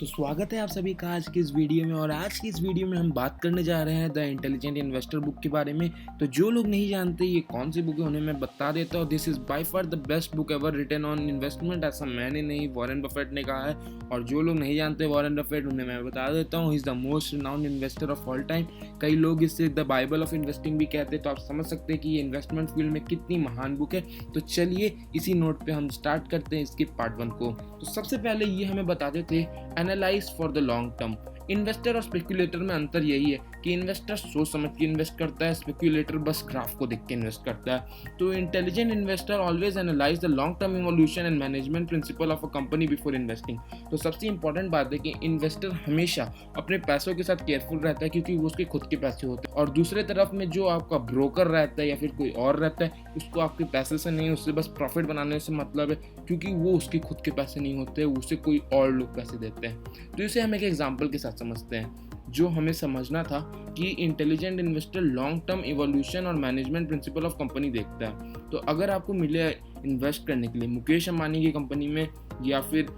तो स्वागत है आप सभी का आज की इस वीडियो में। और आज की इस वीडियो में हम बात करने जा रहे हैं द इंटेलिजेंट इन्वेस्टर बुक के बारे में। तो जो लोग नहीं जानते ये कौन सी बुक है उन्हें मैं बता देता हूँ। This is by far the best book ever written on investment, ऐसा मैंने नहीं, वॉरेन बफेट ने कहा है। और जो लोग नहीं जानते वॉरेन बफेट उन्हें मैं बता देता हूँ, he is the most renowned investor of all time. कई लोग इसे द बाइबल ऑफ इन्वेस्टिंग भी कहते हैं। तो आप समझ सकते हैं कि ये इन्वेस्टमेंट फील्ड में कितनी महान बुक है। तो चलिए इसी नोट पे हम स्टार्ट करते हैं इसके पार्ट 1 को। तो सबसे पहले ये हमें बताते थे analyse for the long term. Investor और स्पेक्यूलेटर में अंतर यही है कि इन्वेस्टर सोच समझ के इन्वेस्ट करता है, स्पेक्यूलेटर बस ग्राफ को देख के इन्वेस्ट करता है। तो intelligent investor always analyse the long term evolution and management principle of a company before investing. तो सबसे इंपॉर्टेंट बात है कि इन्वेस्टर हमेशा अपने पैसों के साथ केयरफुल रहता है, क्योंकि वो उसके खुद के पैसे होते हैं। और दूसरे तरफ में जो आपका ब्रोकर रहता है या फिर कोई और रहता है, उसको आपके पैसे से नहीं, उससे बस प्रॉफिट बनाने से मतलब है, क्योंकि वो उसके खुद के पैसे नहीं होते, उसे कोई और लोग पैसे देते हैं। तो इसे हम एक एग्जाम्पल के साथ समझते हैं। जो हमें समझना था कि intelligent investor long term evolution और मैनेजमेंट प्रिंसिपल ऑफ कंपनी देखता है। तो अगर आपको मिले इन्वेस्ट करने के लिए मुकेश अंबानी की कंपनी में या फिर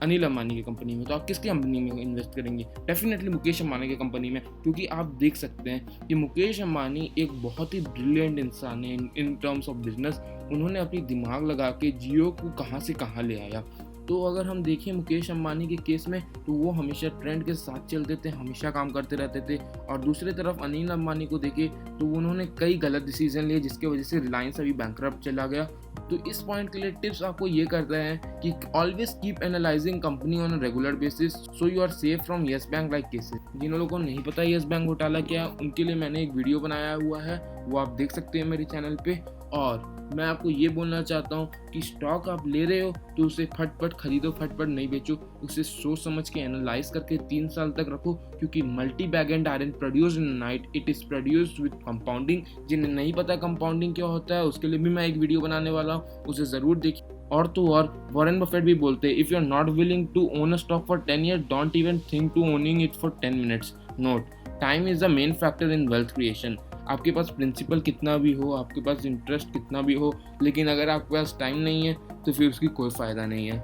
अनिल अंबानी की कंपनी में, तो आप किसकी कंपनी में इन्वेस्ट करेंगे? डेफिनेटली मुकेश अंबानी की कंपनी में, क्योंकि आप देख सकते हैं कि मुकेश अंबानी एक बहुत ही ब्रिलियंट इंसान है इन टर्म्स ऑफ बिजनेस। उन्होंने अपनी दिमाग लगा के जियो को कहाँ से कहाँ ले आया। तो अगर हम देखें मुकेश अंबानी के केस में, तो वो हमेशा ट्रेंड के साथ चलते थे, हमेशा काम करते रहते थे। और दूसरी तरफ अनिल अंबानी को देखें तो उन्होंने कई गलत डिसीजन लिए, जिसकी वजह से रिलायंस अभी बैंकरप्ट चला गया। तो इस पॉइंट के लिए टिप्स आपको ये करते हैं कि always keep analysing company on a regular basis so you are safe from Yes Bank like cases. जिन लोगों को नहीं पता यस बैंक घोटाला क्या है, उनके लिए मैंने एक वीडियो बनाया हुआ है, वो आप देख सकते हैं मेरे चैनल पे। और मैं आपको ये बोलना चाहता हूँ कि स्टॉक आप ले रहे हो तो उसे फटफट खरीदो, फटफट नहीं बेचो। उसे सोच समझ के एनालाइज करके 3 साल तक रखो, क्योंकि multi bag and iron produced in night, it is produced with compounding. जिन्हें नहीं पता कंपाउंडिंग क्या होता है, उसके लिए भी मैं एक वीडियो बनाने वाला हूँ, उसे जरूर देखिए। और तो और वॉरेन बफेट भी बोलते हैं, if you are not willing to own a stock for 10 years, don't even think to owning it for 10 minutes। Note, time is the main factor in wealth creation. आपके पास प्रिंसिपल कितना भी हो, आपके पास interest कितना भी हो, लेकिन अगर आपके पास टाइम नहीं है तो फिर उसकी कोई फायदा नहीं है।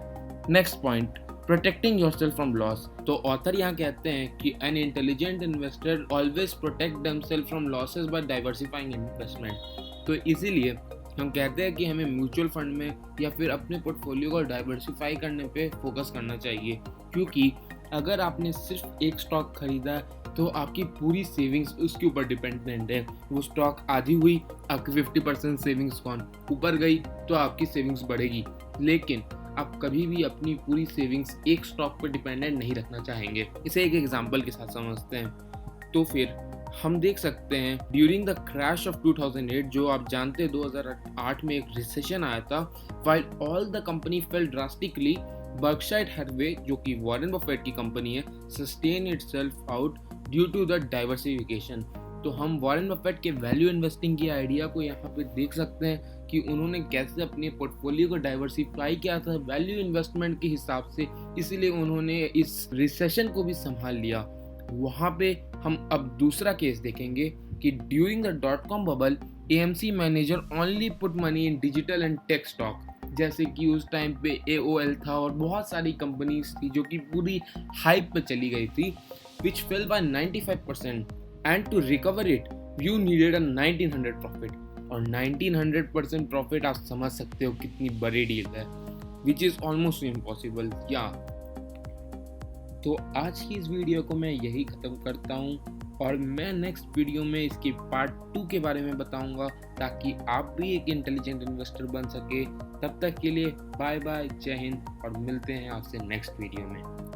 Next point, protecting yourself from loss. तो ऑथर यहाँ कहते हैं कि an intelligent investor always protect themself from losses by diversifying investment. तो इसीलिए हम कहते हैं कि हमें म्यूचुअल फंड में या फिर अपने पोर्टफोलियो को डाइवर्सिफाई करने पे फोकस करना चाहिए, क्योंकि अगर आपने सिर्फ एक स्टॉक खरीदा तो आपकी पूरी सेविंग्स उसके ऊपर डिपेंडेंट है। वो स्टॉक आधी हुई, आपकी 50% सेविंग्स कौन ऊपर गई तो आपकी सेविंग्स बढ़ेगी। लेकिन आप कभी भी अपनी पूरी सेविंग्स एक स्टॉक पर डिपेंडेंट नहीं रखना चाहेंगे। इसे एक एग्जांपल के साथ समझते हैं। तो फिर हम देख सकते हैं ड्यूरिंग द क्रैश ऑफ 2008, जो आप जानते हैं 2008 में एक रिसेशन आया था, while all the company fell drastically, Berkshire Hathaway जो कि वॉरेन बफेट की कंपनी है, sustain itself out due to the diversification. तो हम वॉरेन बफेट के वैल्यू इन्वेस्टिंग की आइडिया को यहाँ पे देख सकते हैं कि उन्होंने कैसे अपने पोर्टफोलियो को डाइवर्सिफाई किया था वैल्यू इन्वेस्टमेंट के हिसाब से, इसीलिए उन्होंने इस रिसेशन को भी संभाल लिया। वहाँ पे हम अब दूसरा केस देखेंगे कि during the .com bubble, AMC manager only put money in digital and tech stock, जैसे कि उस टाइम पे AOL था और बहुत सारी कंपनीज थी जो कि पूरी हाइप पे चली गई थी, which fell by 95%, and to recover it you needed a 1900 profit। और 1900% प्रॉफिट आप समझ सकते हो कितनी बड़ी डील है, which is almost impossible। या तो आज की इस वीडियो को मैं यही खत्म करता हूँ, और मैं नेक्स्ट वीडियो में इसके पार्ट 2 के बारे में बताऊंगा, ताकि आप भी एक इंटेलिजेंट इन्वेस्टर बन सके। तब तक के लिए बाय बाय, जय हिंद, और मिलते हैं आपसे नेक्स्ट वीडियो में।